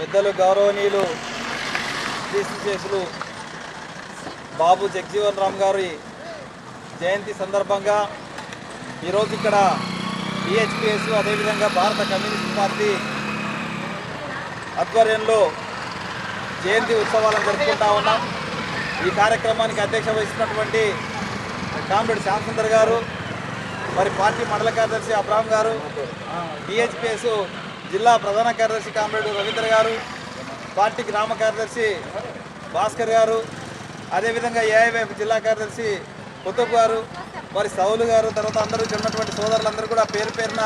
పెద్దలు గౌరవనీయులు శ్రీశేషులు బాబు జగజీవన్ రామ్ గారి జయంతి సందర్భంగా ఈరోజు ఇక్కడ BHPS అదేవిధంగా భారత కమ్యూనిస్ట్ పార్టీ ఆధ్వర్యంలో జయంతి ఉత్సవాలను జరుపుకుంటా ఉన్నాం. ఈ కార్యక్రమానికి అధ్యక్షత వహిస్తున్నటువంటి కామ్రేడ్ శ్యామ్ సుందర్ గారు, మరి పార్టీ మండల కార్యదర్శి అబ్రాహం గారు, BHPS జిల్లా ప్రధాన కార్యదర్శి కామ్రేడ్ రవీంద్ర గారు, పార్టీ గ్రామ కార్యదర్శి భాస్కర్ గారు, అదేవిధంగా AIYF జిల్లా కార్యదర్శి కుతుబ్ గారు, మరి సౌలు గారు, తర్వాత అందరూ ఉన్నటువంటి సోదరులందరూ కూడా పేరు పేరున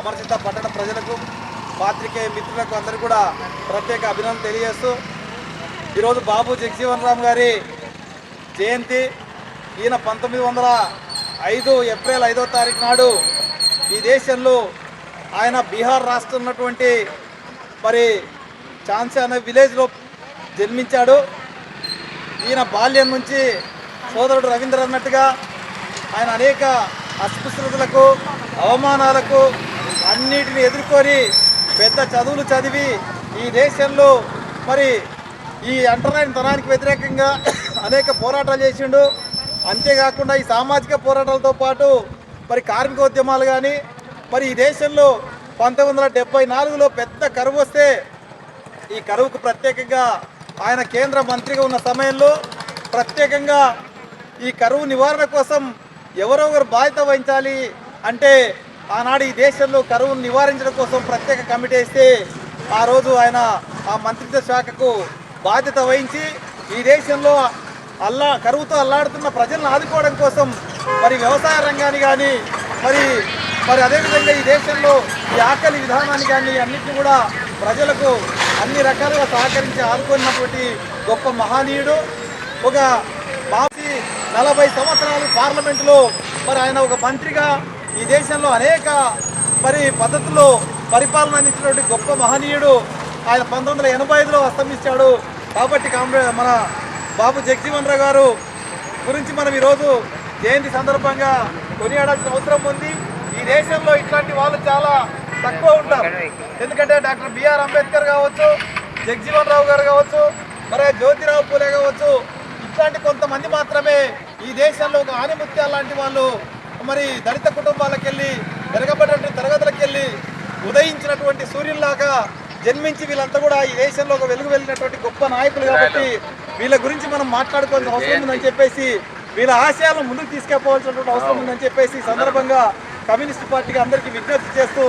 అమర్చిత పట్టణ ప్రజలకు, పాత్రికేయ మిత్రులకు అందరూ కూడా ప్రత్యేక అభినందనలు తెలియజేస్తూ ఈరోజు బాబు జగజీవన్ రామ్ గారి జయంతి. ఈయన 1905 ఏప్రిల్ 5వ తారీఖు నాడు ఈ దేశంలో ఆయన బీహార్ రాష్ట్రం ఉన్నటువంటి మరి ఛాన్సీ అనే విలేజ్లో జన్మించాడు. ఈయన బాల్యం నుంచి సోదరుడు రవీంద్ర అన్నట్టుగా ఆయన అనేక అస్పృశ్యతలకు, అవమానాలకు అన్నిటిని ఎదుర్కొని పెద్ద చదువులు చదివి ఈ దేశంలో మరి ఈ అంటరానితనానికి వ్యతిరేకంగా అనేక పోరాటాలు చేసిండు. అంతేకాకుండా ఈ సామాజిక పోరాటాలతో పాటు మరి కార్మికోద్యమాలు కానీ, మరి ఈ దేశంలో 1974లో పెద్ద కరువు వస్తే ఈ కరువుకు ప్రత్యేకంగా ఆయన కేంద్ర మంత్రిగా ఉన్న సమయంలో ప్రత్యేకంగా ఈ కరువు నివారణ కోసం ఎవరొకరు బాధ్యత వహించాలి అంటే ఆనాడు ఈ దేశంలో కరువును నివారించడం కోసం ప్రత్యేక కమిటీ వేస్తే ఆ రోజు ఆయన ఆ మంత్రిత్వ శాఖకు బాధ్యత వహించి ఈ దేశంలో కరువుతో అల్లాడుతున్న ప్రజలను ఆదుకోవడం కోసం మరి వ్యవసాయ రంగాన్ని కానీ మరి అదేవిధంగా ఈ దేశంలో ఈ ఆకలి విధానాన్ని కానీ అన్నింటినీ కూడా ప్రజలకు అన్ని రకాలుగా సహకరించి ఆదుకున్నటువంటి గొప్ప మహనీయుడు. ఒక 40 సంవత్సరాలు పార్లమెంటులో మరి ఆయన ఒక మంత్రిగా ఈ దేశంలో అనేక మరి పద్ధతుల్లో పరిపాలన అందించినటువంటి గొప్ప మహనీయుడు. ఆయన 1985లో అస్తమించాడు. కాబట్టి మన బాబు జగజీవన్ రామ్ గారు గురించి మనం ఈరోజు జయంతి సందర్భంగా కొనియాడాల్సిన అవసరం ఉంది. ఈ దేశంలో ఇట్లాంటి వాళ్ళు చాలా తక్కువ ఉంటారు. ఎందుకంటే డాక్టర్ బిఆర్ అంబేద్కర్ కావచ్చు, జగజీవన్ రామ్ గారు కావచ్చు, మరి జ్యోతిరావు పూలే కావచ్చు, ఇట్లాంటి కొంతమంది మాత్రమే ఈ దేశంలో ఒక ఆనిముత్యాలు లాంటి వాళ్ళు మరి దళిత కుటుంబాలకు వెళ్ళి వెనకబడినటువంటి తరగతులకు వెళ్ళి ఉదయించినటువంటి సూర్యుల్లాగా జన్మించి వీళ్ళంతా కూడా ఈ దేశంలో ఒక వెలుగు వెళ్ళినటువంటి గొప్ప నాయకులు. కాబట్టి వీళ్ళ గురించి మనం మాట్లాడుకోవాల్సిన అవసరం ఉందని చెప్పేసి, వీళ్ళ ఆశయాలను ముందుకు తీసుకెళ్లవలసినటువంటి అవసరం ఉందని చెప్పేసి సందర్భంగా కమ్యూనిస్ట్ పార్టీకి అందరికీ విజ్ఞప్తి చేస్తూ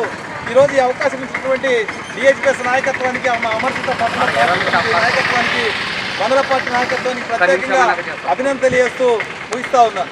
ఈరోజు ఈ అవకాశం ఇచ్చినటువంటి BHPS నాయకత్వానికి, అమర్చిత పట్టణ నాయకత్వానికి, మండల పార్టీ నాయకత్వానికి ప్రత్యేకంగా అభినందన తెలియజేస్తూ ముగిస్తా ఉన్నా.